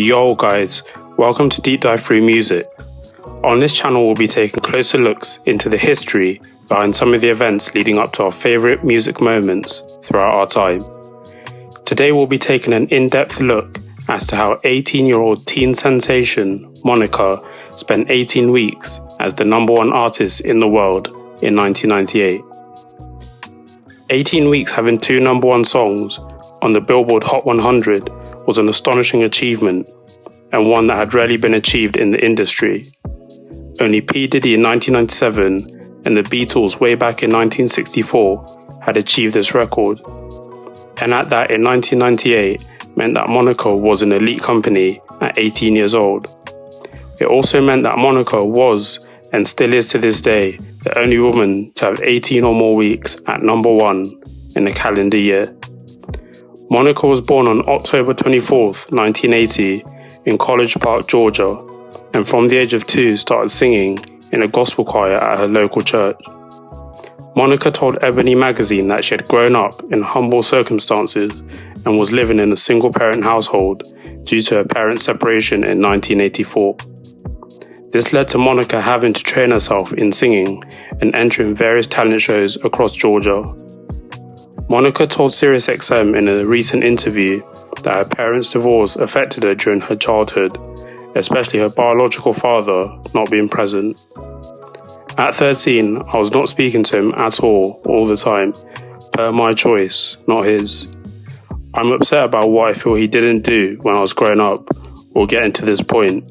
Yo guys, welcome to Deep Dive Through Music. On this channel we'll be taking closer looks into the history behind some of the events leading up to our favourite music moments throughout our time. Today we'll be taking an in-depth look as to how 18-year-old teen sensation Monica spent 18 weeks as the #1 artist in the world in 1998. 18 weeks having 2 #1 songs on the Billboard Hot 100 was an astonishing achievement, and one that had rarely been achieved in the industry. Only P. Diddy in 1997 and the Beatles way back in 1964 had achieved this record. And at that in 1998 meant that Monica was an elite company at 18 years old. It also meant that Monica was, and still is to this day, the only woman to have 18 or more weeks at #1 in a calendar year. Monica was born on October 24th, 1980 in College Park, Georgia, and from the age of 2 started singing in a gospel choir at her local church. Monica told Ebony magazine that she had grown up in humble circumstances and was living in a single-parent household due to her parents' separation in 1984. This led to Monica having to train herself in singing and entering various talent shows across Georgia. Monica told SiriusXM in a recent interview that her parents' divorce affected her during her childhood, especially her biological father not being present. At 13, I was not speaking to him at all the time, per my choice, not his. I'm upset about what I feel he didn't do when I was growing up or getting to this point.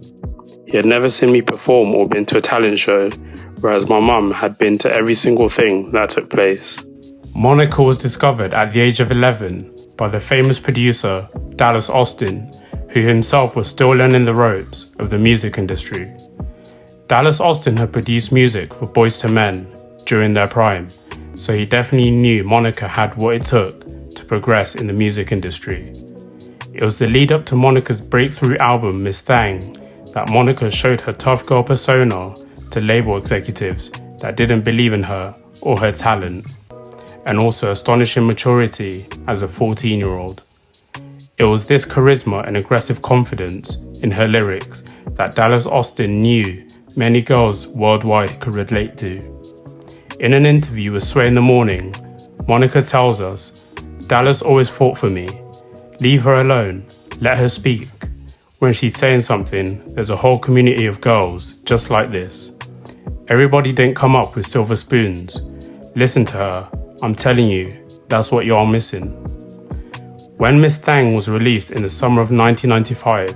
He had never seen me perform or been to a talent show, whereas my mum had been to every single thing that took place. Monica was discovered at the age of 11 by the famous producer Dallas Austin, who himself was still learning the ropes of the music industry. Dallas Austin had produced music for Boyz II Men during their prime, so he definitely knew Monica had what it took to progress in the music industry. It was the lead up to Monica's breakthrough album Miss Thang that Monica showed her tough girl persona to label executives that didn't believe in her or her talent, and also astonishing maturity as a 14-year-old. It was this charisma and aggressive confidence in her lyrics that Dallas Austin knew many girls worldwide could relate to. In an interview with Sway in the Morning, Monica tells us, "Dallas always fought for me. Leave her alone, let her speak. When she's saying something, there's a whole community of girls just like this. Everybody didn't come up with silver spoons. Listen to her. I'm telling you, that's what you're missing." When Miss Thang was released in the summer of 1995,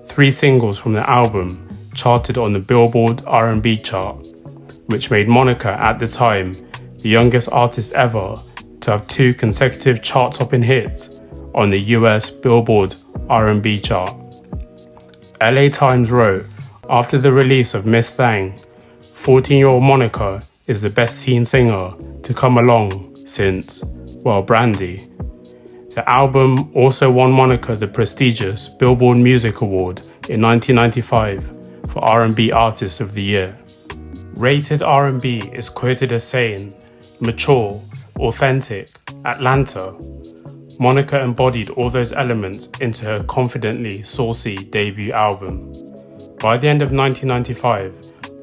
3 singles from the album charted on the Billboard R&B chart, which made Monica at the time the youngest artist ever to have 2 consecutive chart-topping hits on the US Billboard R&B chart. LA Times wrote, after the release of Miss Thang, 14-year-old Monica is the best teen singer to come along since, well, Brandy. The album also won Monica the prestigious Billboard Music Award in 1995 for R&B Artist of the Year. Rated R&B is quoted as saying, "Mature, authentic, Atlanta." Monica embodied all those elements into her confidently saucy debut album. By the end of 1995,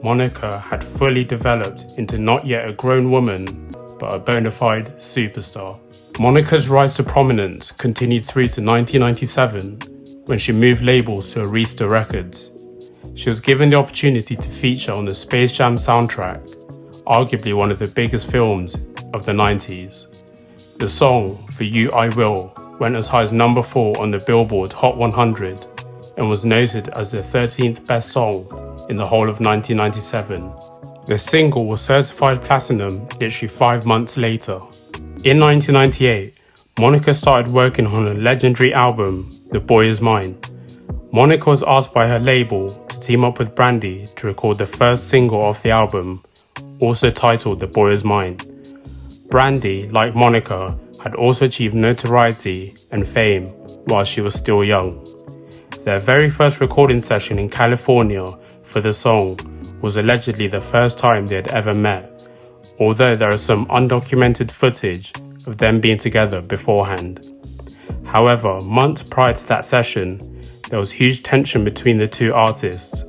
Monica had fully developed into not yet a grown woman, but a bona fide superstar. Monica's rise to prominence continued through to 1997, when she moved labels to Arista Records. She was given the opportunity to feature on the Space Jam soundtrack, arguably one of the biggest films of the 90s. The song, For You I Will, went as high as #4 on the Billboard Hot 100 and was noted as the 13th best song in the whole of 1997. The single was certified platinum literally 5 months later. In 1998, Monica started working on a legendary album, The Boy Is Mine. Monica was asked by her label to team up with Brandy to record the first single off the album, also titled The Boy Is Mine. Brandy, like Monica, had also achieved notoriety and fame while she was still young. Their very first recording session in California for the song was allegedly the first time they had ever met, although there is some undocumented footage of them being together beforehand. However, months prior to that session, there was huge tension between the two artists.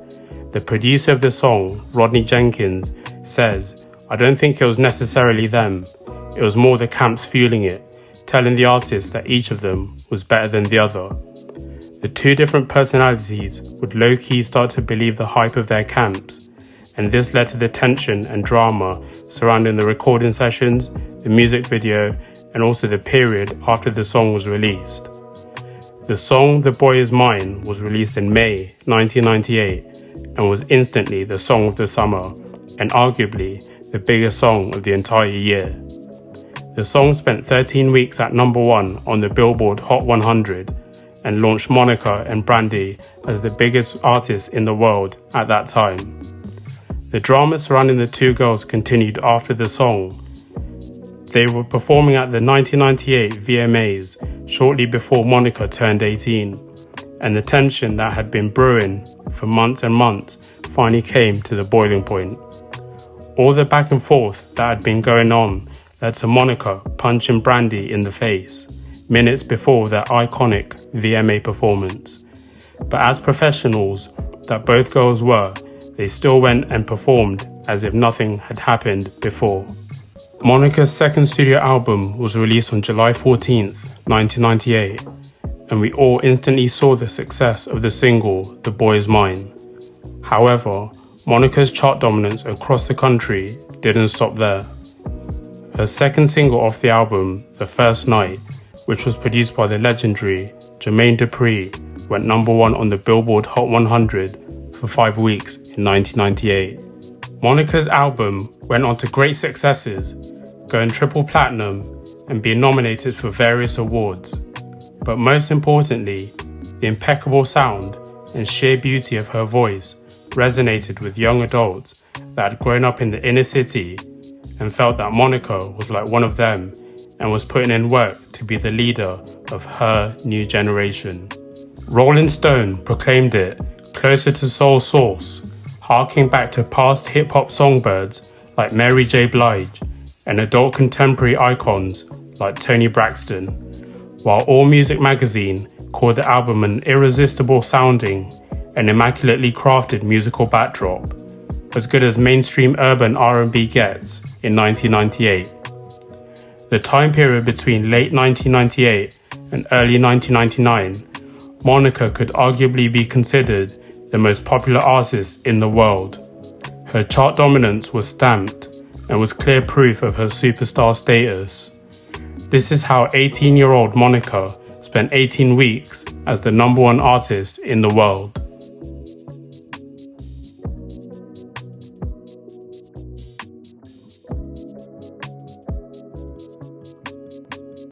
The producer of the song, Rodney Jenkins, says, "I don't think it was necessarily them. It was more the camps fueling it, telling the artists that each of them was better than the other." The two different personalities would low-key start to believe the hype of their camps, and this led to the tension and drama surrounding the recording sessions, the music video, and also the period after the song was released. The song "The Boy Is Mine" was released in May 1998 and was instantly the song of the summer and arguably the biggest song of the entire year. The song spent 13 weeks at #1 on the Billboard Hot 100 and launched Monica and Brandy as the biggest artists in the world at that time. The drama surrounding the two girls continued after the song. They were performing at the 1998 VMAs shortly before Monica turned 18, and the tension that had been brewing for months and months finally came to the boiling point. All the back and forth that had been going on led to Monica punching Brandy in the face minutes before their iconic VMA performance. But as professionals that both girls were, they still went and performed as if nothing had happened before. Monica's second studio album was released on July 14th, 1998, and we all instantly saw the success of the single "The Boy Is Mine." However, Monica's chart dominance across the country didn't stop there. Her second single off the album, "The First Night," which was produced by the legendary Jermaine Dupri, went #1 on the Billboard Hot 100 for 5 weeks in 1998. Monica's album went on to great successes, going triple platinum and being nominated for various awards. But most importantly, the impeccable sound and sheer beauty of her voice resonated with young adults that had grown up in the inner city and felt that Monica was like one of them and was putting in work to be the leader of her new generation. Rolling Stone proclaimed it closer to soul source, harking back to past hip-hop songbirds like Mary J. Blige and adult contemporary icons like Toni Braxton, while AllMusic magazine called the album an irresistible sounding and immaculately crafted musical backdrop, as good as mainstream urban R&B gets in 1998. The time period between late 1998 and early 1999, Monica could arguably be considered the most popular artist in the world. Her chart dominance was stamped and was clear proof of her superstar status. This is how 18-year-old Monica spent 18 weeks as the #1 artist in the world.